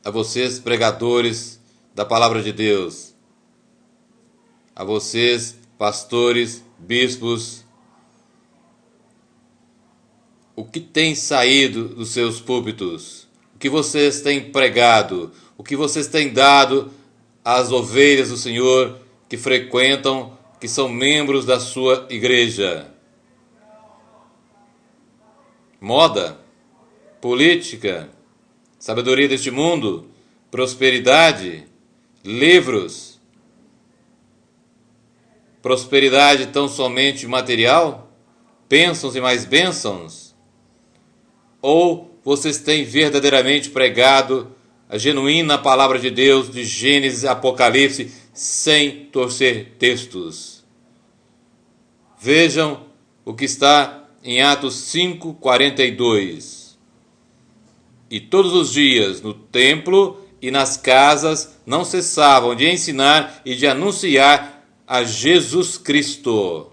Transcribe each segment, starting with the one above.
a vocês, pregadores da palavra de Deus, a vocês, pastores, bispos, o que tem saído dos seus púlpitos, o que vocês têm pregado, o que vocês têm dado às ovelhas do Senhor que frequentam, que são membros da sua igreja. Moda, política, sabedoria deste mundo, prosperidade, livros, prosperidade tão somente material, bênçãos e mais bênçãos? Ou vocês têm verdadeiramente pregado a genuína palavra de Deus de Gênesis e Apocalipse sem torcer textos? Vejam o que está em Atos 5:42. E todos os dias no templo e nas casas não cessavam de ensinar e de anunciar a Jesus Cristo.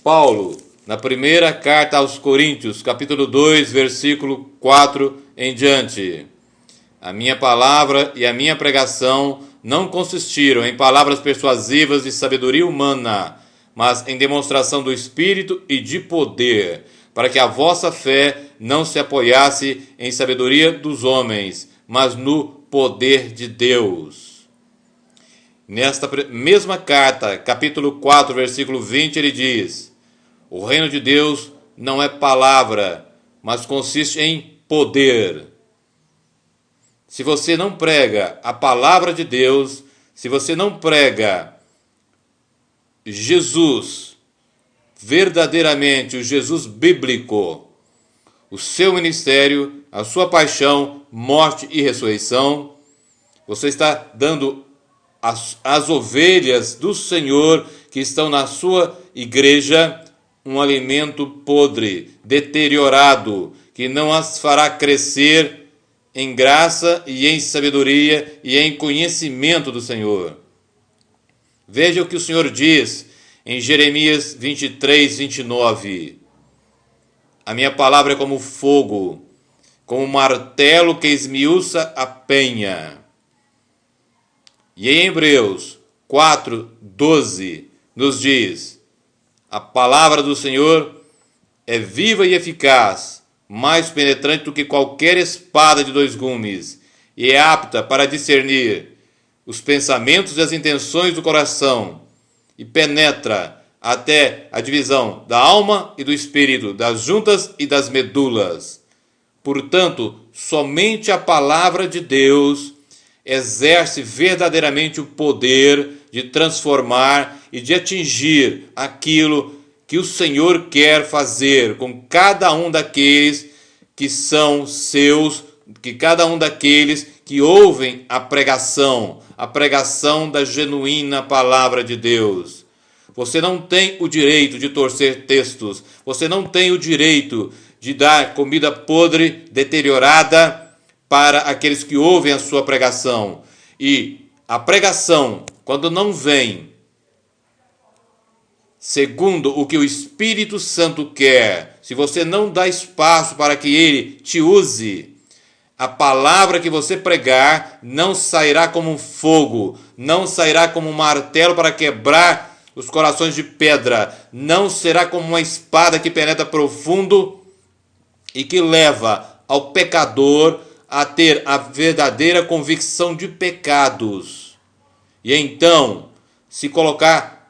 Paulo, na primeira carta aos Coríntios, capítulo 2, versículo 4 em diante. A minha palavra e a minha pregação não consistiram em palavras persuasivas de sabedoria humana, mas em demonstração do Espírito e de poder, para que a vossa fé não se apoiasse em sabedoria dos homens, mas no poder de Deus. Nesta mesma carta, capítulo 4, versículo 20, ele diz: o reino de Deus não é palavra, mas consiste em poder. Se você não prega a palavra de Deus, se você não prega Jesus, verdadeiramente o Jesus bíblico, o seu ministério, a sua paixão, morte e ressurreição, você está dando às ovelhas do Senhor que estão na sua igreja um alimento podre, deteriorado, que não as fará crescer em graça e em sabedoria e em conhecimento do Senhor. Veja o que o Senhor diz em Jeremias 23, 29. A minha palavra é como fogo, como um martelo que esmiuça a penha. E em Hebreus 4, 12 nos diz: a palavra do Senhor é viva e eficaz, mais penetrante do que qualquer espada de dois gumes, e é apta para discernir os pensamentos e as intenções do coração, e penetra até a divisão da alma e do espírito, das juntas e das medulas. Portanto, somente a palavra de Deus exerce verdadeiramente o poder de transformar e de atingir aquilo que o Senhor quer fazer com cada um daqueles que são seus, que cada um daqueles que ouvem a pregação da genuína palavra de Deus. Você não tem o direito de torcer textos, você não tem o direito de dar comida podre, deteriorada para aqueles que ouvem a sua pregação. E a pregação, quando não vem segundo o que o Espírito Santo quer, se você não dá espaço para que ele te use, a palavra que você pregar não sairá como um fogo, não sairá como um martelo para quebrar os corações de pedra, não será como uma espada que penetra profundo e que leva ao pecador a ter a verdadeira convicção de pecados. E então, se colocar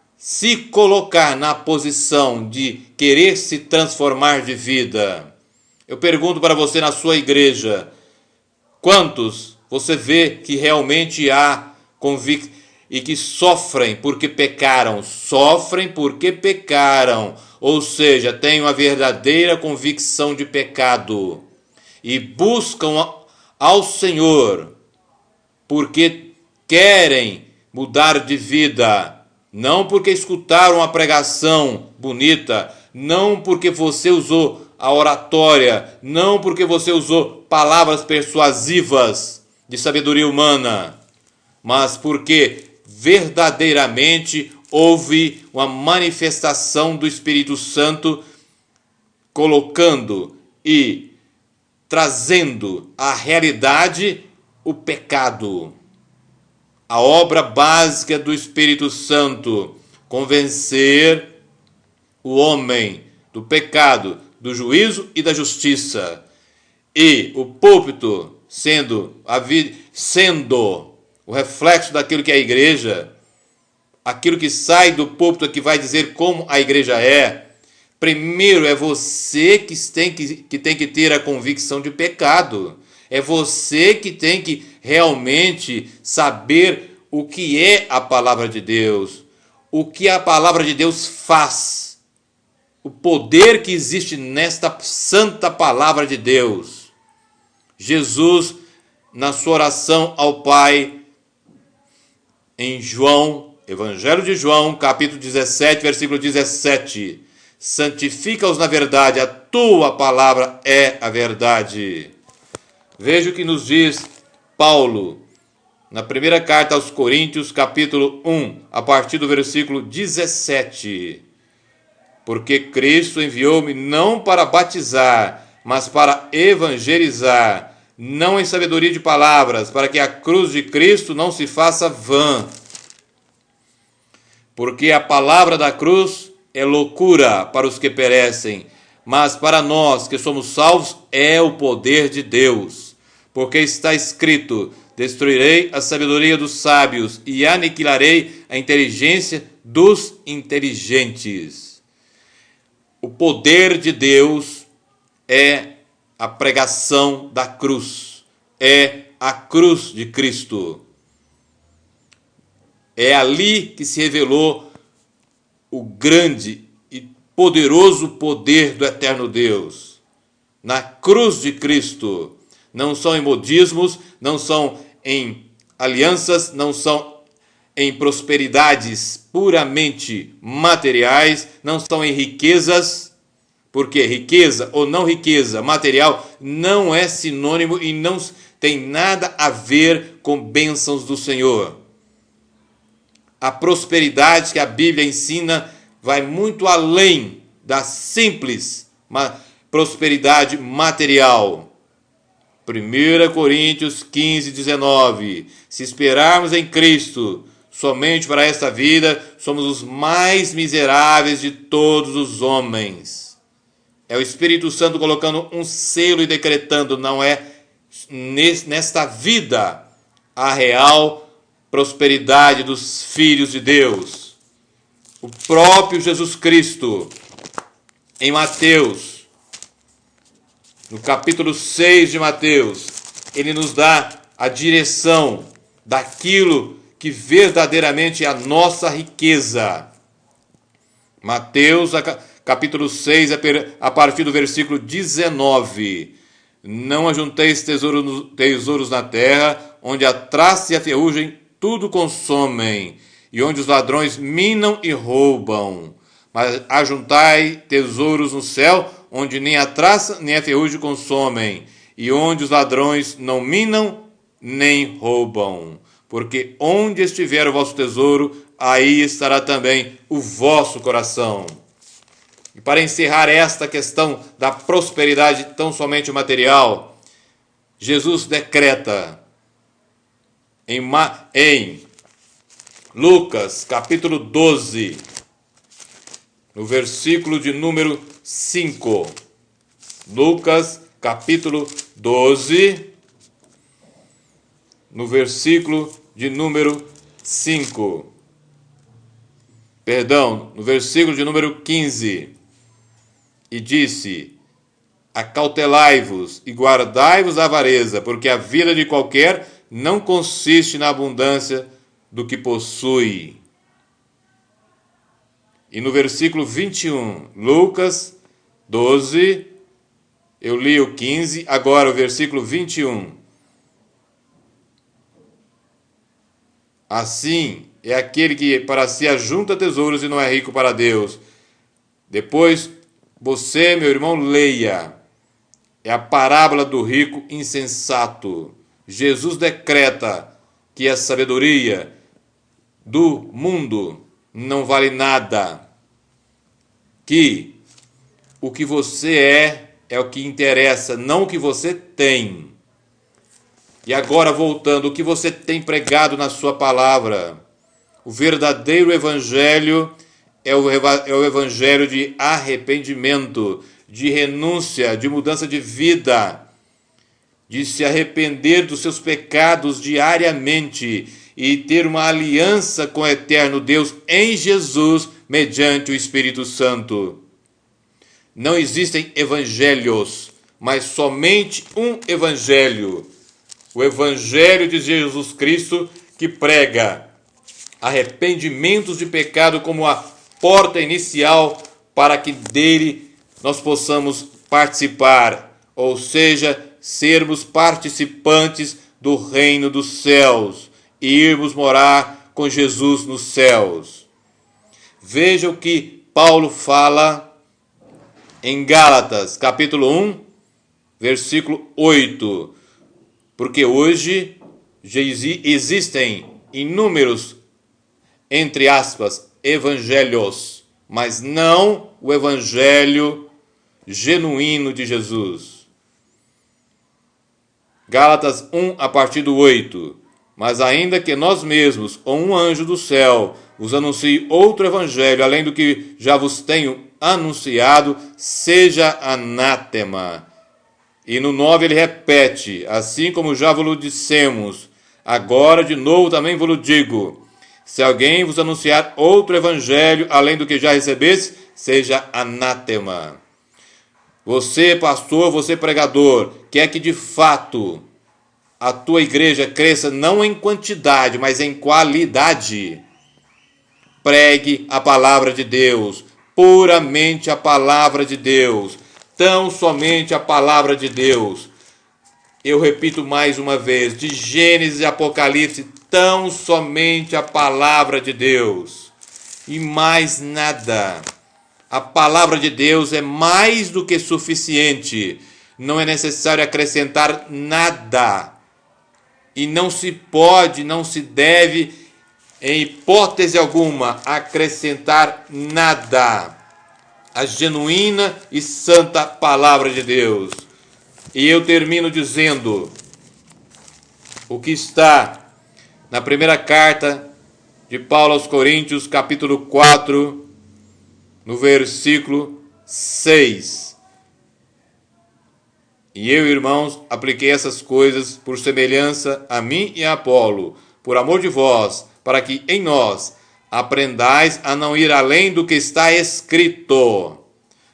na posição de querer se transformar de vida. Eu pergunto para você na sua igreja, quantos você vê que realmente há convicção e que sofrem porque pecaram? Sofrem porque pecaram, ou seja, têm uma verdadeira convicção de pecado e buscam ao Senhor porque querem mudar de vida. Não porque escutaram uma pregação bonita, não porque você usou a oratória, não porque você usou palavras persuasivas de sabedoria humana, mas porque verdadeiramente houve uma manifestação do Espírito Santo colocando e trazendo à realidade o pecado. A obra básica do Espírito Santo, convencer o homem do pecado, do juízo e da justiça. E o púlpito sendo o reflexo daquilo que é a igreja, aquilo que sai do púlpito que vai dizer como a igreja é. Primeiro é você que tem que ter a convicção de pecado. É você que tem que realmente saber o que é a palavra de Deus, o que a palavra de Deus faz, o poder que existe nesta santa palavra de Deus. Jesus, na sua oração ao Pai, em João, Evangelho de João, capítulo 17, versículo 17, santifica-os na verdade, a tua palavra é a verdade. Veja o que nos diz Paulo, na primeira carta aos Coríntios, capítulo 1, a partir do versículo 17. Porque Cristo enviou-me não para batizar, mas para evangelizar, não em sabedoria de palavras, para que a cruz de Cristo não se faça vã. Porque a palavra da cruz é loucura para os que perecem, mas para nós que somos salvos é o poder de Deus. Porque está escrito: destruirei a sabedoria dos sábios e aniquilarei a inteligência dos inteligentes. O poder de Deus é a pregação da cruz, é a cruz de Cristo. É ali que se revelou o grande e poderoso poder do eterno Deus. Na cruz de Cristo. Não são em modismos, não são em alianças, não são em prosperidades puramente materiais, não são em riquezas, porque riqueza ou não riqueza material não é sinônimo e não tem nada a ver com bênçãos do Senhor. A prosperidade que a Bíblia ensina vai muito além da simples prosperidade material. 1 Coríntios 15, 19. Se esperarmos em Cristo somente para esta vida, somos os mais miseráveis de todos os homens. É o Espírito Santo colocando um selo e decretando: não é nesta vida a real prosperidade dos filhos de Deus. O próprio Jesus Cristo, em Mateus, no capítulo 6 de Mateus, ele nos dá a direção daquilo que verdadeiramente é a nossa riqueza. Mateus, capítulo 6, a partir do versículo 19. Não ajunteis tesouros na terra, onde a traça e a ferrugem tudo consomem, e onde os ladrões minam e roubam. Mas ajuntai tesouros no céu, onde nem a traça nem a ferrugem consomem, e onde os ladrões não minam nem roubam. Porque onde estiver o vosso tesouro, aí estará também o vosso coração. E para encerrar esta questão da prosperidade tão somente material, Jesus decreta em Lucas, capítulo 12, no versículo de número 5. Lucas, capítulo 12, no versículo de número 5. Perdão, no versículo de número 15. E disse: acautelai-vos e guardai-vos da avareza, porque a vida de qualquer não consiste na abundância do que possui. E no versículo 21, Lucas 12, eu li o 15, agora o versículo 21. Assim é aquele que para si ajunta tesouros e não é rico para Deus. Depois, você, meu irmão, leia. É a parábola do rico insensato. Jesus decreta que a sabedoria do mundo não vale nada. Que o que você é o que interessa, não o que você tem. E agora, voltando, o que você tem pregado na sua palavra? O verdadeiro evangelho é o evangelho de arrependimento, de renúncia, de mudança de vida, de se arrepender dos seus pecados diariamente e ter uma aliança com o eterno Deus em Jesus, mediante o Espírito Santo. Não existem evangelhos, mas somente um evangelho. O evangelho de Jesus Cristo, que prega arrependimentos de pecado como a porta inicial para que dele nós possamos participar, ou seja, sermos participantes do reino dos céus e irmos morar com Jesus nos céus. Veja o que Paulo fala em Gálatas, capítulo 1, versículo 8. Porque hoje já existem inúmeros, entre aspas, evangelhos, mas não o evangelho genuíno de Jesus. Gálatas 1, a partir do 8. Mas ainda que nós mesmos, ou um anjo do céu, vos anuncie outro evangelho, além do que já vos tenho anunciado, seja anátema. E no 9 ele repete, assim como já vos dissemos, agora de novo também vos digo, se alguém vos anunciar outro evangelho, além do que já recebeste, seja anátema. Você, pastor, você, pregador, quer que de fato a tua igreja cresça não em quantidade, mas em qualidade. Pregue a palavra de Deus, puramente a palavra de Deus, tão somente a palavra de Deus. Eu repito mais uma vez, de Gênesis e Apocalipse, tão somente a palavra de Deus. E mais nada. A palavra de Deus é mais do que suficiente. Não é necessário acrescentar nada. E não se pode, não se deve, em hipótese alguma, acrescentar nada. A genuína e santa palavra de Deus. E eu termino dizendo o que está na primeira carta de Paulo aos Coríntios, capítulo 4, no versículo 6. E eu, irmãos, apliquei essas coisas por semelhança a mim e a Apolo, por amor de vós, para que em nós aprendais a não ir além do que está escrito,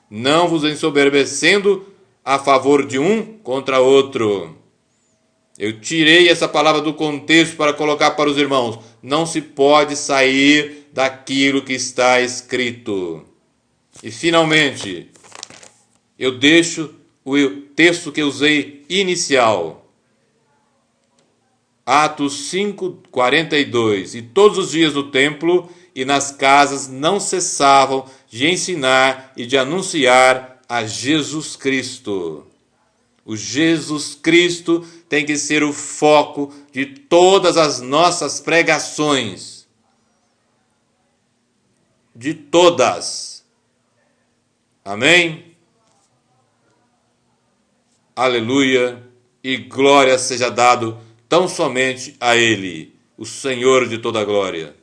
não vos ensoberbecendo a favor de um contra outro. Eu tirei essa palavra do contexto para colocar para os irmãos. Não se pode sair daquilo que está escrito. E finalmente, eu deixo o texto que eu usei inicial. Atos 5:42. E todos os dias no templo e nas casas não cessavam de ensinar e de anunciar a Jesus Cristo. O Jesus Cristo tem que ser o foco de todas as nossas pregações. De todas. Amém? Aleluia, e glória seja dado tão somente a Ele, o Senhor de toda glória.